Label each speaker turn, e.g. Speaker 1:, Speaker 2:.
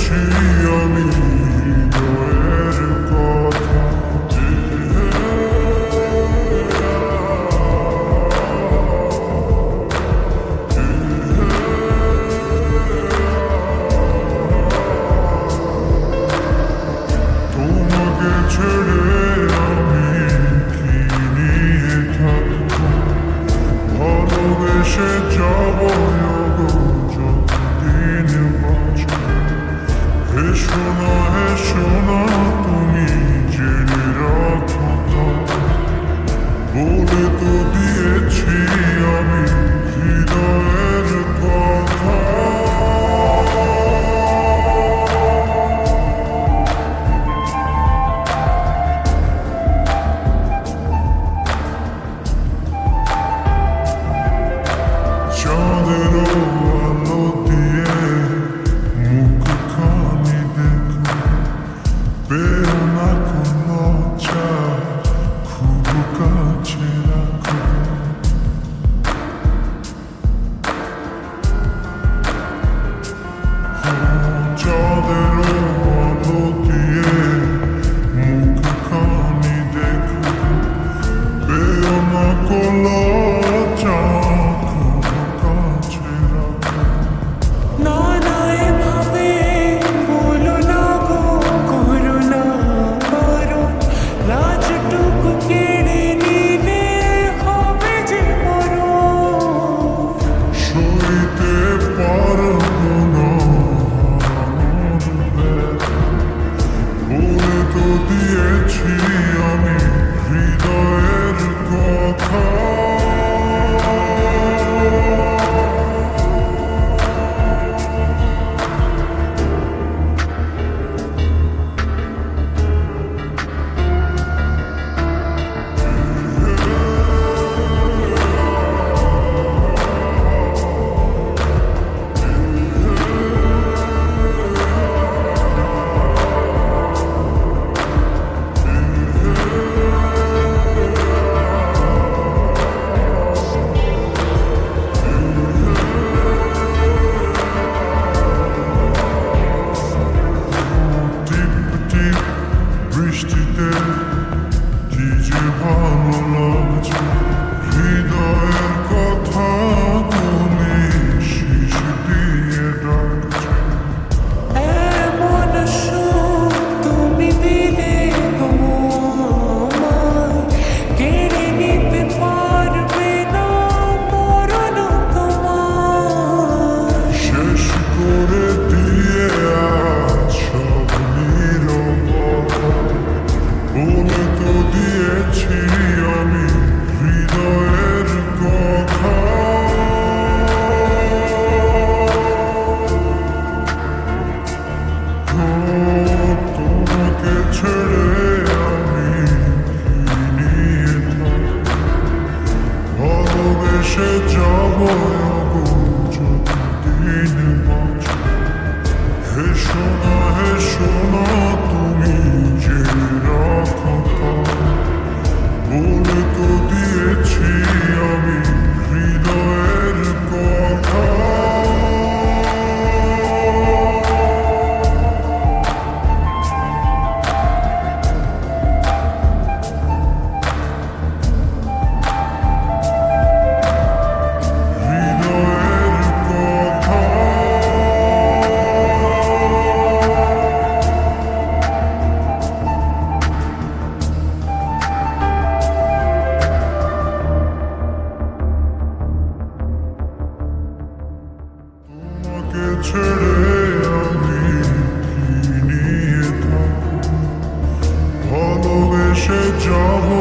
Speaker 1: দিয়েছি আমি হৃদয়ের কথা। তোমাকে ছেড়ে আমি কি নিয়ে থাকবো, ভালোবেসে যাবো যতদিন বাঁচব। হেসো না তুমি জেনে রাখো, বলে তো দিয়েছি আমি হৃদয়ের কথা। চাঁদেরও আলো দিয়ে মুখখানি দেখো, পেও না কোনো চাই, খুব কাছে রাখো। চাঁদেরও আলো দিয়ে মুখখানি দেখো, পেও না কোনো চাই, দিয়েছি আমি হৃদয়ের কথা। বৃষ্টিতে কি যে ভালো লাগছে, হৃদয়ের কথা তুমি শিশ দিয়ে ডাকছে।
Speaker 2: এমন সুখ তুমি দিলে আমায়, কেড়ে নিতে পারবে না মরণ তোমার।
Speaker 1: শেষ করে দিয়ে আজ সব নীরবতা, বলে তো দিয়েছি আমি হৃদয়ের কথা। তোমাকে ছেড়ে আমি কি নিয়ে থাকবো, ভালোবেসে যাবো যতদিন বাঁচব। হেসো না তুমি জেনে রাখো, বলে তো দিয়েছি আমি হৃদয়ের কথা। ছেড়ে আমি কি নিয়ে থাকবো, ভালোবেসে যাবো